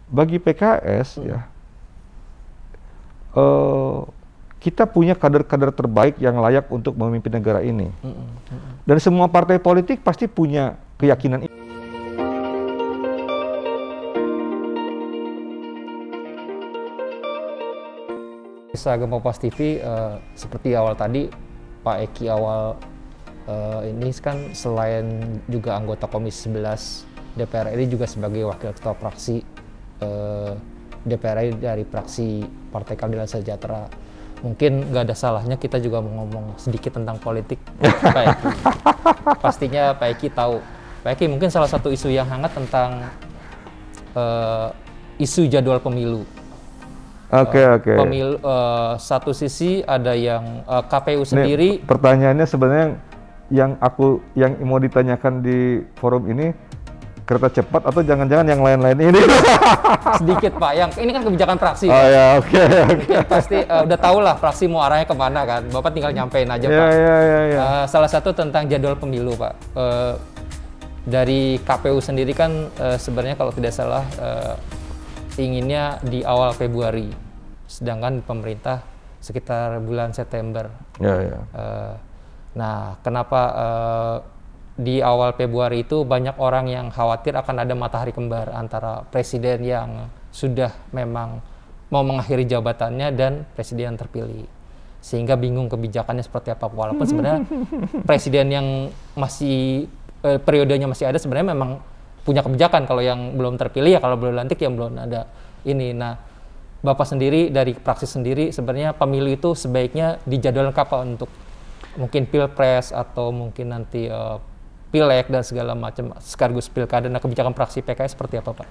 bagi PKS ya, kita punya kader-kader terbaik yang layak untuk memimpin negara ini. Dan semua partai politik pasti punya keyakinan itu. Seragam Kompas TV, seperti awal tadi, Pak Eki awal ini kan selain juga anggota Komisi 11 DPR RI juga sebagai Wakil Ketua Fraksi DPR RI dari fraksi Partai Keadilan Sejahtera. Mungkin nggak ada salahnya kita juga ngomong sedikit tentang politik, Pak Eki. Pastinya Pak Eki tahu. Pak Eki, mungkin salah satu isu yang hangat tentang isu jadwal pemilu. Oke. Pemilu, satu sisi ada yang KPU sendiri. Pertanyaannya sebenarnya yang mau ditanyakan di forum ini, kereta cepat atau jangan-jangan yang lain-lain ini? Sedikit Pak, yang ini kan kebijakan fraksi. Oh ya, oke. Pasti udah tahu lah fraksi mau arahnya kemana kan. Bapak tinggal nyampein aja Pak. Ya. Salah satu tentang jadwal pemilu Pak. Dari KPU sendiri kan sebenarnya kalau tidak salah inginnya di awal Februari, sedangkan pemerintah sekitar bulan September. Nah, kenapa di awal Februari itu banyak orang yang khawatir akan ada matahari kembar antara presiden yang sudah memang mau mengakhiri jabatannya dan presiden yang terpilih, sehingga bingung kebijakannya seperti apa. Walaupun sebenarnya presiden yang masih periodenya masih ada sebenarnya memang punya kebijakan. Kalau yang belum terpilih ya kalau belum lantik yang belum ada ini. Nah, Bapak sendiri dari praksi sendiri sebenarnya pemilu itu sebaiknya dijadwalkan kapan untuk mungkin pilpres atau mungkin nanti pileg dan segala macam sekaligus pilkada. Nah, kebijakan praksi PKS seperti apa Pak?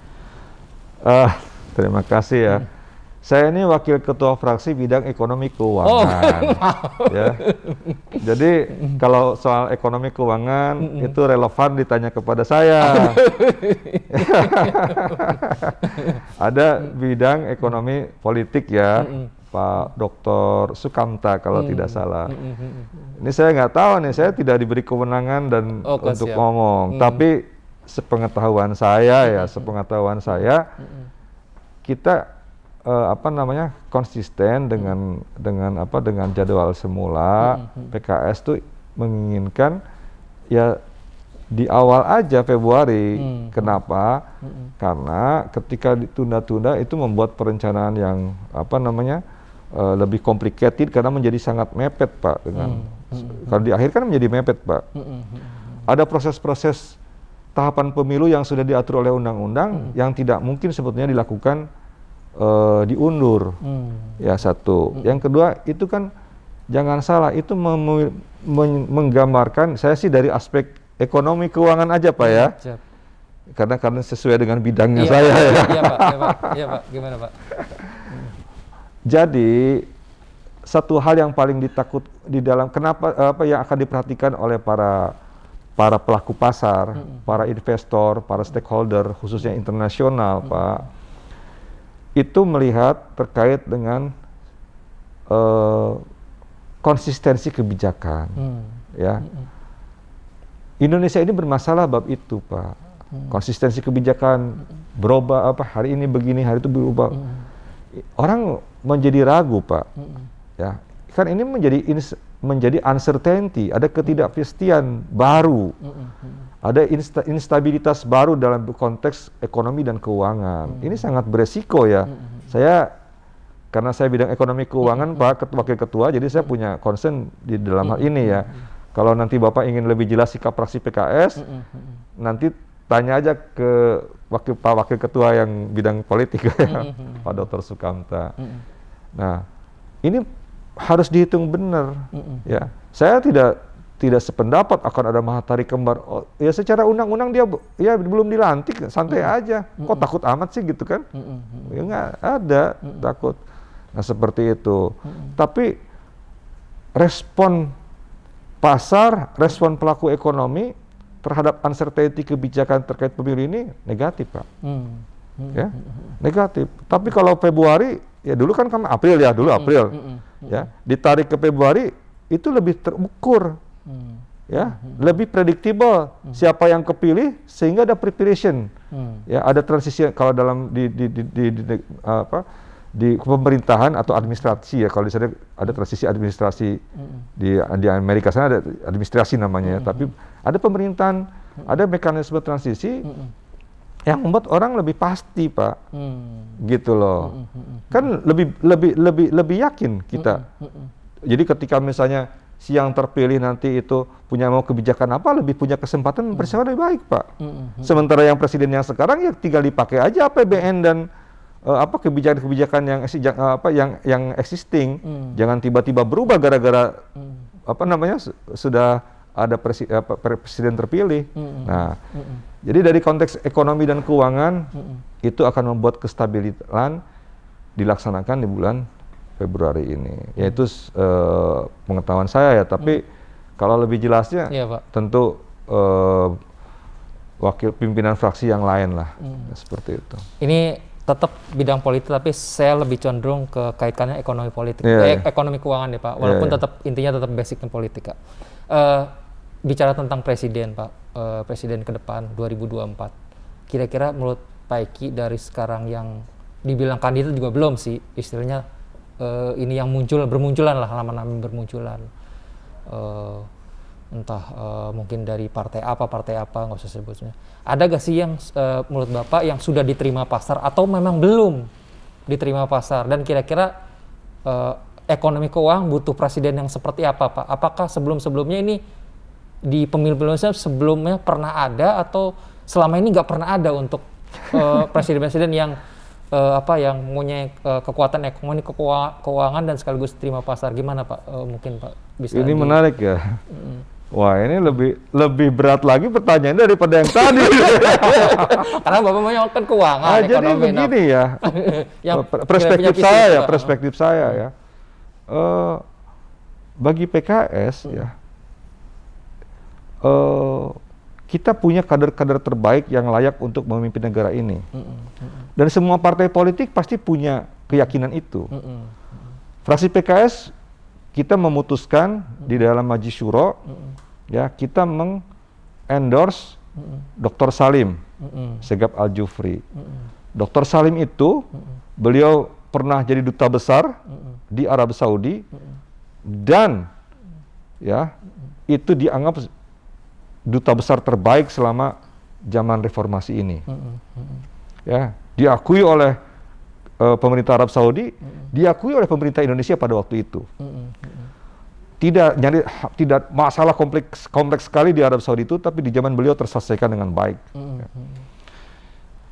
Terima kasih ya. Saya ini wakil ketua fraksi bidang ekonomi keuangan. Ya. Jadi kalau soal ekonomi keuangan itu relevan ditanya kepada saya. Ada bidang ekonomi politik ya, Pak Dr. Sukamta kalau tidak salah. Ini saya nggak tahu nih, saya tidak diberi kewenangan dan untuk ngomong. Tapi sepengetahuan saya kita konsisten dengan jadwal semula. PKS tuh menginginkan ya di awal aja Februari. Kenapa? Karena ketika ditunda-tunda itu membuat perencanaan yang lebih complicated karena menjadi sangat mepet Pak. Kalau di akhir kan menjadi mepet Pak. Ada proses-proses tahapan pemilu yang sudah diatur oleh undang-undang yang tidak mungkin sebetulnya dilakukan diundur. Ya satu. Yang kedua itu kan jangan salah, itu menggambarkan, saya sih dari aspek ekonomi keuangan aja Pak ya. Karena sesuai dengan bidangnya saya. Iya Pak. Gimana Pak? Jadi satu hal yang paling ditakut di dalam yang akan diperhatikan oleh para pelaku pasar, para investor, para stakeholder khususnya internasional Pak, itu melihat terkait dengan konsistensi kebijakan. Ya. Indonesia ini bermasalah bab itu Pak. Konsistensi kebijakan berubah, hari ini begini, hari itu berubah. Orang menjadi ragu Pak. Ya, kan ini menjadi uncertainty, ada ketidakpastian baru. Ada instabilitas baru dalam konteks ekonomi dan keuangan. Ini sangat beresiko ya. Karena saya bidang ekonomi keuangan Pak, wakil ketua, jadi saya punya concern di dalam hal ini ya. Kalau nanti Bapak ingin lebih jelas sikap fraksi PKS, nanti tanya aja ke Pak Wakil Ketua yang bidang politik Pak Dr. Sukamta. Nah, ini harus dihitung benar. Ya, saya tidak sependapat akan ada matahari kembar. Ya secara undang-undang dia ya belum dilantik, santai aja. Kok takut amat sih gitu kan? Ya nggak ada takut. Nah seperti itu. Tapi respon pasar, respon pelaku ekonomi terhadap uncertainty kebijakan terkait pemilu ini negatif Pak. Ya, negatif. Tapi kalau Februari, ya dulu kan April ya, ya ditarik ke Februari itu lebih terukur. Ya, lebih predictable siapa yang kepilih sehingga ada preparation. Ya, ada transisi kalau dalam di pemerintahan atau administrasi ya, kalau di sana ada transisi administrasi. Di Amerika sana ada administrasi namanya, tapi ada pemerintahan, ada mekanisme transisi yang membuat orang lebih pasti, Pak. Gitu loh. Kan lebih yakin kita. Jadi ketika misalnya si yang terpilih nanti itu punya mau kebijakan apa, lebih punya kesempatan mempersiapkan lebih baik, Pak. Sementara yang presiden yang sekarang ya tinggal dipakai aja APBN dan kebijakan-kebijakan yang existing. Jangan tiba-tiba berubah gara-gara sudah ada presiden terpilih. Nah, jadi dari konteks ekonomi dan keuangan itu akan membuat kestabilan dilaksanakan di bulan Februari ini. Yaitu pengetahuan saya ya, tapi kalau lebih jelasnya tentu wakil pimpinan fraksi yang lain lah, seperti itu. Ini tetap bidang politik, tapi saya lebih cenderung ke kaitannya ekonomi politik, ekonomi keuangan ya Pak, walaupun tetap intinya tetap basicnya politik, Kak. Bicara tentang presiden, Pak, presiden ke depan 2024, kira-kira menurut Pak Eki dari sekarang yang dibilang kandidat juga belum sih, istilahnya ini yang bermunculan lah, nama-nama bermunculan, entah mungkin dari partai apa, nggak usah sebutnya. Ada gak sih yang menurut Bapak yang sudah diterima pasar atau memang belum diterima pasar? Dan kira-kira ekonomi keuangan butuh presiden yang seperti apa, Pak? Apakah sebelum-sebelumnya ini di pemilu-pemilu sebelumnya pernah ada atau selama ini nggak pernah ada untuk presiden-presiden yang yang mempunyai kekuatan ekonomi keuangan dan sekaligus terima pasar? Gimana Pak? Mungkin Pak bisa. Ini menarik ya. Wah, ini lebih berat lagi pertanyaan daripada yang tadi. Karena Bapak menyorotkan keuangan, ekonomi. Jadi begini ya, perspektif saya ya. Bagi PKS ya, kita punya kader-kader terbaik yang layak untuk memimpin negara ini. Dan semua partai politik pasti punya keyakinan itu. Fraksi PKS kita memutuskan di dalam Majelis Syuro, ya, kita mengendorse Dr. Salim Segaf Al-Jufri. Dr. Salim itu beliau pernah jadi duta besar di Arab Saudi dan ya itu dianggap duta besar terbaik selama zaman reformasi ini. Ya, diakui oleh pemerintah Arab Saudi, diakui oleh pemerintah Indonesia pada waktu itu. Tidak masalah kompleks sekali di Arab Saudi itu, tapi di zaman beliau terselesaikan dengan baik.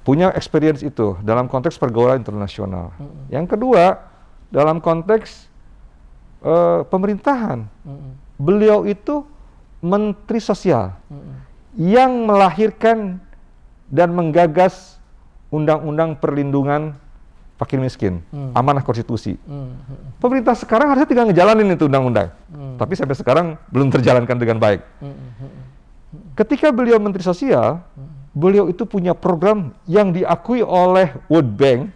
Punya experience itu dalam konteks pergaulan internasional. Yang kedua, dalam konteks pemerintahan, beliau itu Menteri Sosial yang melahirkan dan menggagas Undang-Undang Perlindungan Fakir Miskin, amanah konstitusi. Pemerintah sekarang harusnya tinggal ngejalanin itu undang-undang, tapi sampai sekarang belum terjalankan dengan baik. Ketika beliau Menteri Sosial, beliau itu punya program yang diakui oleh World Bank,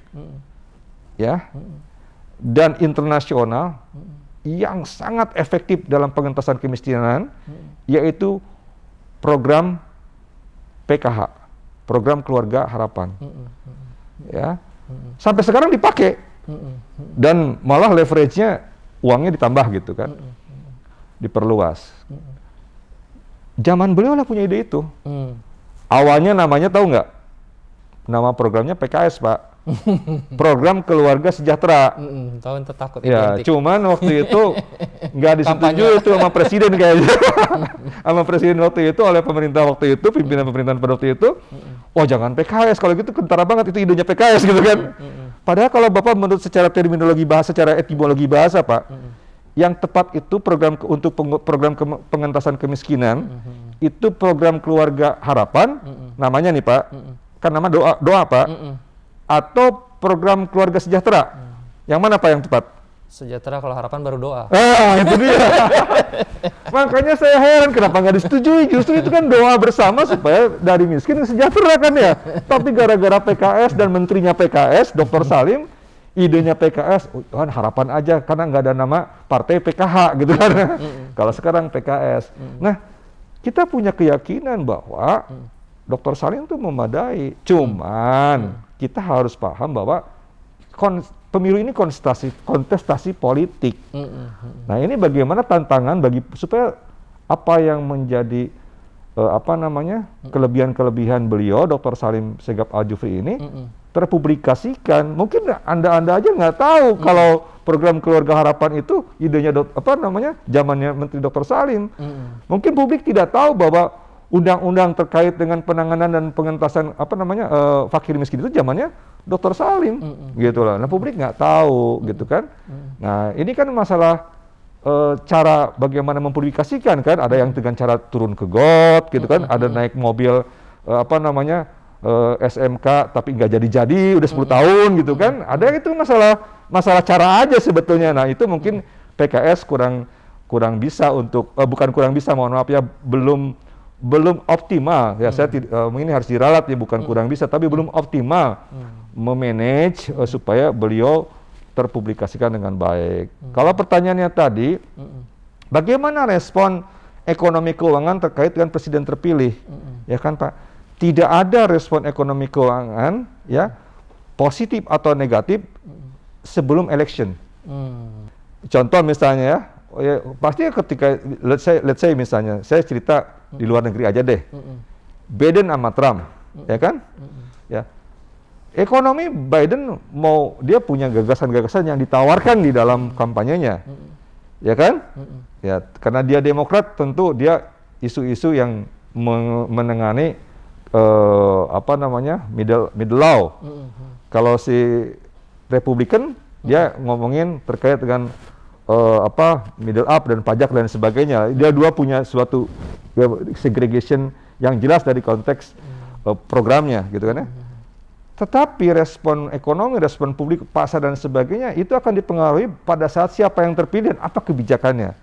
ya, dan internasional yang sangat efektif dalam pengentasan kemiskinan, yaitu program PKH, program Keluarga Harapan. Ya. Sampai sekarang dipakai. Dan malah leverage-nya uangnya ditambah gitu kan. Diperluas. Zaman beliau lah punya ide itu. Awalnya namanya tahu nggak? Nama programnya PKS, Pak. Program Keluarga Sejahtera. Tahun takut ya, identik. Cuman waktu itu nggak disetujui itu sama presiden kayaknya. Sama presiden waktu itu, oleh pemerintah waktu itu, pimpinan pemerintahan pada waktu itu. Oh, jangan PKS, kalau gitu kentara banget, itu idenya PKS gitu kan. Padahal kalau Bapak menurut secara terminologi bahasa, secara etimologi bahasa, Pak, yang tepat itu untuk program pengentasan kemiskinan, itu program Keluarga Harapan, namanya nih Pak, kan nama doa Pak, atau program Keluarga Sejahtera. Yang mana Pak yang tepat? Sejahtera, kalau harapan baru doa. Itu dia. Makanya saya heran kenapa nggak disetujui. Justru itu kan doa bersama supaya dari miskin ke sejahtera kan ya. Tapi gara-gara PKS dan menterinya PKS, Dr. Salim, idenya PKS, kan harapan aja karena nggak ada nama partai PKH gitu kan. Kalau sekarang PKS. Nah, kita punya keyakinan bahwa Dr. Salim itu memadai. Cuman kita harus paham bahwa pemilu ini kontestasi politik. Nah, ini bagaimana tantangan supaya apa yang menjadi kelebihan-kelebihan beliau Dr. Salim Segaf Al-Jufri ini terpublikasikan. Mungkin Anda aja nggak tahu kalau program Keluarga Harapan itu idenya zamannya Menteri Dr. Salim. Mungkin publik tidak tahu bahwa undang-undang terkait dengan penanganan dan pengentasan fakir miskin itu zamannya Dr. Salim, gitu lah. Nah, publik nggak tahu, gitu kan. Nah, ini kan masalah cara bagaimana mempublikasikan kan. Ada yang dengan cara turun ke got, gitu kan. Ada naik mobil SMK tapi nggak jadi-jadi, udah 10 tahun, gitu kan. Ada itu masalah cara aja sebetulnya. Nah, itu mungkin PKS kurang bisa untuk bukan kurang bisa, mohon maaf ya, belum optimal ya. Saya ini harus diralat ya, bukan kurang bisa, tapi belum optimal memanage supaya beliau terpublikasikan dengan baik. Kalau pertanyaannya tadi, bagaimana respon ekonomi keuangan terkait dengan presiden terpilih? Ya kan Pak, tidak ada respon ekonomi keuangan ya positif atau negatif sebelum election. Contoh misalnya ya, pasti ketika let's say misalnya saya cerita di luar negeri aja deh, Biden sama Trump, ya kan? Ya, ekonomi Biden dia punya gagasan-gagasan yang ditawarkan di dalam kampanyenya, ya kan? Ya, karena dia Demokrat, tentu dia isu-isu yang menengani middle law. Kalau si Republikan dia ngomongin terkait dengan middle up dan pajak dan sebagainya. Dia dua punya suatu segregation yang jelas dari konteks programnya, gitu kan ya. Tetapi respon ekonomi, respon publik, pasar dan sebagainya itu akan dipengaruhi pada saat siapa yang terpilih dan apa kebijakannya.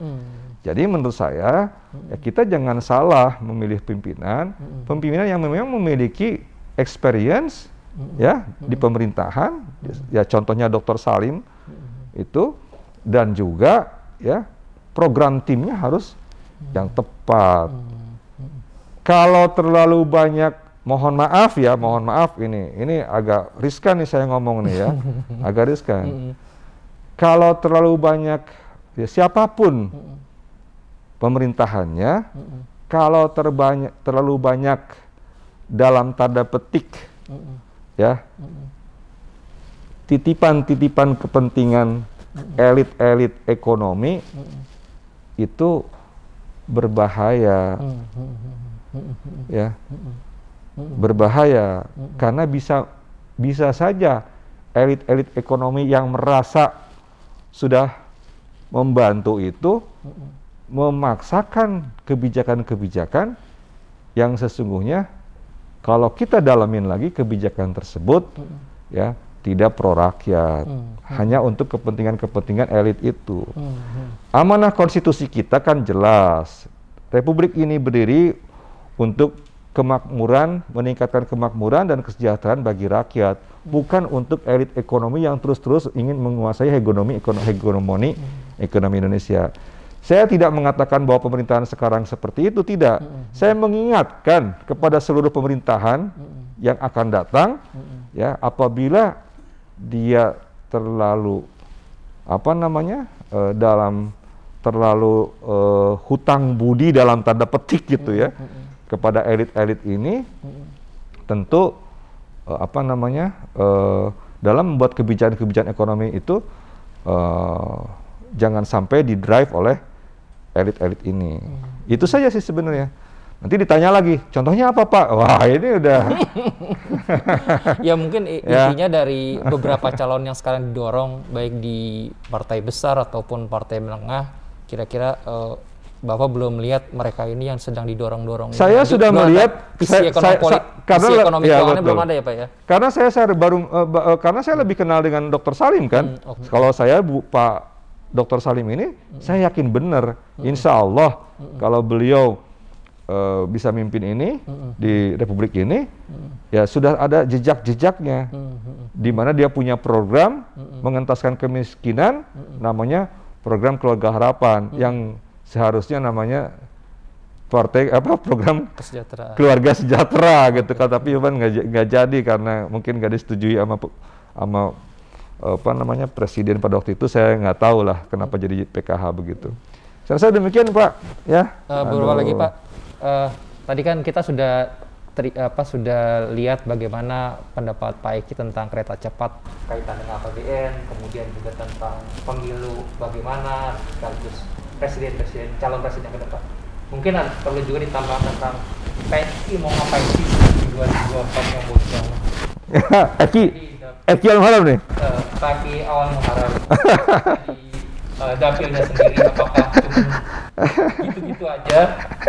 Jadi menurut saya ya kita jangan salah memilih pimpinan yang memang memiliki experience ya di pemerintahan. Ya contohnya Dr. Salim itu, dan juga ya program timnya harus yang tepat. Kalau terlalu banyak, mohon maaf ini agak riskan nih saya ngomong nih ya, agak riskan. Kalau terlalu banyak ya siapapun pemerintahannya, kalau terlalu banyak dalam tanda petik ya titipan-titipan kepentingan elit-elit ekonomi itu berbahaya, ya, berbahaya karena bisa saja elit-elit ekonomi yang merasa sudah membantu itu memaksakan kebijakan-kebijakan yang sesungguhnya kalau kita dalamin lagi kebijakan tersebut ya tidak pro rakyat, hanya untuk kepentingan-kepentingan elit itu. Amanah konstitusi kita kan jelas, Republik ini berdiri untuk kemakmuran, meningkatkan kemakmuran dan kesejahteraan bagi rakyat, bukan untuk elit ekonomi yang terus-terus ingin menguasai hegemoni ekonomi Indonesia. Saya tidak mengatakan bahwa pemerintahan sekarang seperti itu, tidak. Saya mengingatkan kepada seluruh pemerintahan yang akan datang, ya, apabila dia terlalu terlalu hutang budi dalam tanda petik gitu ya kepada elit-elit ini, tentu dalam membuat kebijakan-kebijakan ekonomi itu jangan sampai di-drive oleh elit-elit ini. Itu saja sih sebenarnya. Nanti ditanya lagi, contohnya apa Pak? Wah ini udah. Ya mungkin intinya dari beberapa calon yang sekarang didorong, baik di partai besar ataupun partai menengah, kira-kira Bapak belum melihat mereka ini yang sedang didorong-dorong. Saya sudah melihat visi ekonomi keuangannya belum ada ya Pak ya? Karena saya lebih kenal dengan Dr. Salim kan. Kalau saya Pak Dr. Salim ini, saya yakin benar, insya Allah kalau beliau bisa mimpin ini di Republik ini, ya sudah ada jejak-jejaknya, di mana dia punya program mengentaskan kemiskinan, namanya program Keluarga Harapan, yang seharusnya namanya partai program kesejahteraan, keluarga sejahtera gitu kan, tapi kan nggak jadi karena mungkin nggak disetujui sama presiden pada waktu itu. Saya nggak tahu lah kenapa jadi PKH begitu. Saya rasa demikian Pak ya. Beberapa lagi Pak, tadi kan kita sudah lihat bagaimana pendapat Pak Eki tentang kereta cepat kaitan dengan APBN, kemudian juga tentang pemilu bagaimana, sekaligus calon presiden ke depan. Mungkin perlu juga ditambah tentang Pak Eki mau ngapain sih di 2024 yang mau dibangun. Eki Al-Muharram nih. Pak Eki awal Muharram di dapilnya sendiri, apakah cuma gitu-gitu aja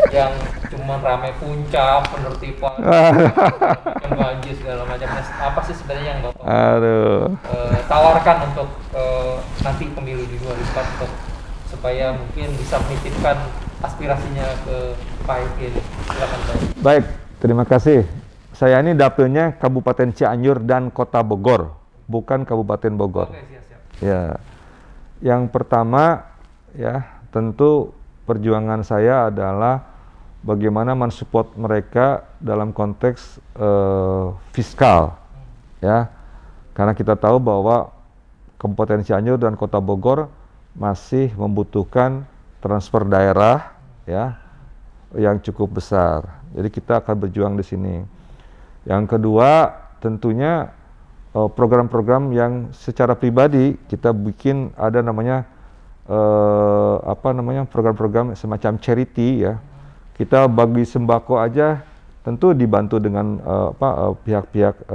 yang cuma ramai puncak, penertiban, banjir segala macam. Apa sih sebenarnya yang Bapak tawarkan untuk nanti pemilu di 2024 untuk supaya mungkin bisa menitipkan aspirasinya ke Pak Eki? Silakan Pak. Baik, terima kasih. Saya ini dapilnya Kabupaten Cianjur dan Kota Bogor, bukan Kabupaten Bogor. Oke, siap. Ya, yang pertama ya tentu perjuangan saya adalah bagaimana mensupport mereka dalam konteks fiskal, ya, karena kita tahu bahwa Kabupaten Cianjur dan Kota Bogor masih membutuhkan transfer daerah, ya, yang cukup besar. Jadi kita akan berjuang di sini. Yang kedua, tentunya program-program yang secara pribadi kita bikin ada namanya program-program semacam charity ya. Kita bagi sembako aja tentu dibantu dengan pihak-pihak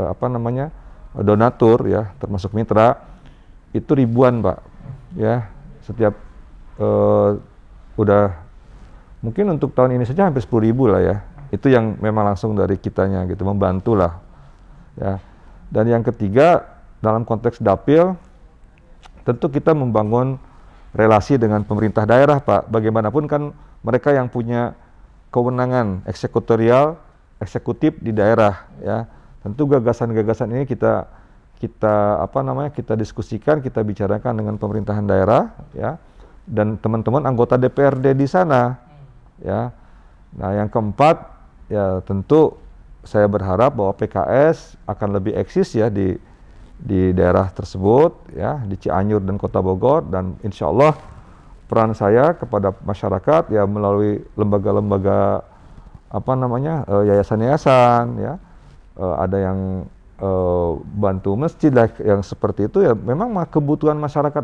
donatur ya, termasuk mitra. Itu ribuan, Pak. Ya, setiap udah mungkin untuk tahun ini saja hampir 10.000 lah ya. Itu yang memang langsung dari kitanya gitu, membantu lah. Ya. Dan yang ketiga, dalam konteks dapil, tentu kita membangun relasi dengan pemerintah daerah, Pak. Bagaimanapun kan mereka yang punya kewenangan eksekutif di daerah, ya. Tentu gagasan-gagasan ini kita diskusikan, kita bicarakan dengan pemerintahan daerah, ya, dan teman-teman anggota DPRD di sana, ya. Nah, yang keempat, ya tentu saya berharap bahwa PKS akan lebih eksis ya di daerah tersebut, ya, di Cianjur dan Kota Bogor, dan insya Allah peran saya kepada masyarakat ya melalui lembaga-lembaga yayasan-yayasan, ya, ada yang bantu masjid lah, yang seperti itu ya. Memang kebutuhan masyarakat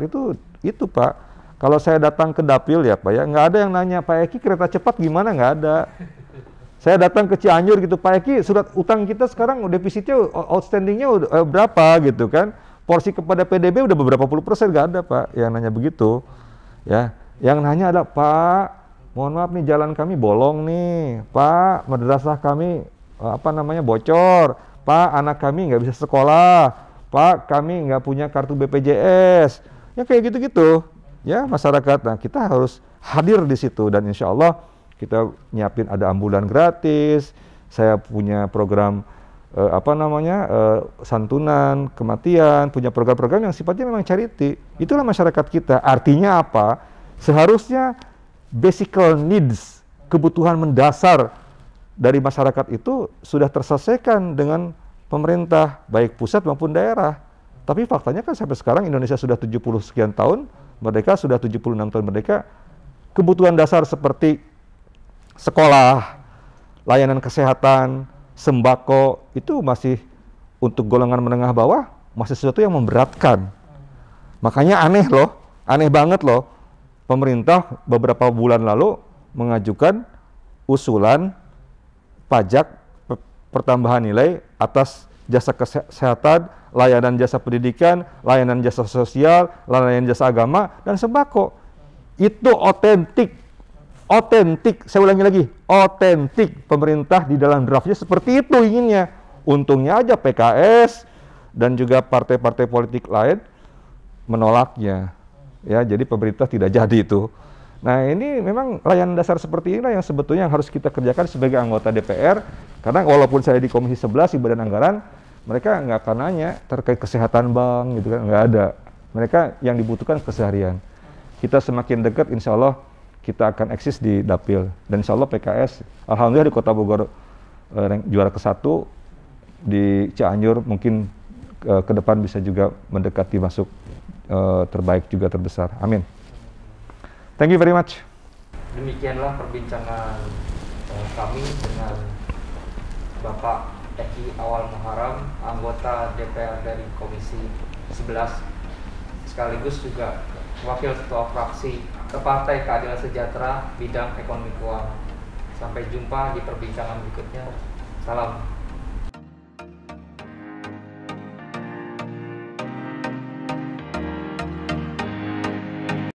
itu Pak. Kalau saya datang ke dapil ya Pak ya, nggak ada yang nanya Pak Eki kereta cepat gimana, nggak ada. Saya datang ke Cianjur gitu, Pak Eki surat utang kita sekarang defisitnya outstandingnya berapa gitu kan. Porsi kepada PDB udah beberapa puluh %, nggak ada Pak yang nanya begitu. Ya, yang nanya ada, Pak, mohon maaf nih jalan kami bolong nih, Pak, madrasah kami bocor, Pak, anak kami nggak bisa sekolah, Pak, kami nggak punya kartu BPJS, ya kayak gitu-gitu, ya masyarakat. Nah, kita harus hadir di situ dan insya Allah kita nyiapin ada ambulan gratis. Saya punya program santunan kematian, punya program-program yang sifatnya memang charity. Itulah masyarakat kita. Artinya apa? Seharusnya basic needs, kebutuhan mendasar dari masyarakat itu sudah terselesaikan dengan pemerintah, baik pusat maupun daerah. Tapi faktanya kan sampai sekarang Indonesia sudah 70 sekian tahun merdeka, sudah 76 tahun merdeka, kebutuhan dasar seperti sekolah, layanan kesehatan, sembako itu masih untuk golongan menengah bawah masih sesuatu yang memberatkan. Makanya aneh banget loh, pemerintah beberapa bulan lalu mengajukan usulan pajak pertambahan nilai atas jasa kesehatan, layanan jasa pendidikan, layanan jasa sosial, layanan jasa agama, dan sembako. Itu otentik, saya ulangi lagi, otentik. Pemerintah di dalam draftnya seperti itu inginnya. Untungnya aja PKS dan juga partai-partai politik lain menolaknya. Ya, jadi pemerintah tidak jadi itu. Nah, ini memang layanan dasar seperti inilah yang sebetulnya yang harus kita kerjakan sebagai anggota DPR. Karena walaupun saya di Komisi 11 di Badan Anggaran, mereka nggak akan nanya terkait kesehatan bank gitu kan, nggak ada. Mereka yang dibutuhkan keseharian. Kita semakin dekat, insya Allah kita akan eksis di Dapil. Dan insya Allah PKS, alhamdulillah di Kota Bogor juara ke-1, di Cianjur mungkin ke depan bisa juga mendekati masuk terbaik juga terbesar. Amin. Thank you very much. Demikianlah perbincangan kami dengan Bapak Eki Awal Muharram, anggota DPR dari Komisi 11, sekaligus juga Wakil Ketua Fraksi Partai Keadilan Sejahtera bidang ekonomi keuangan. Sampai jumpa di perbincangan berikutnya. Salam.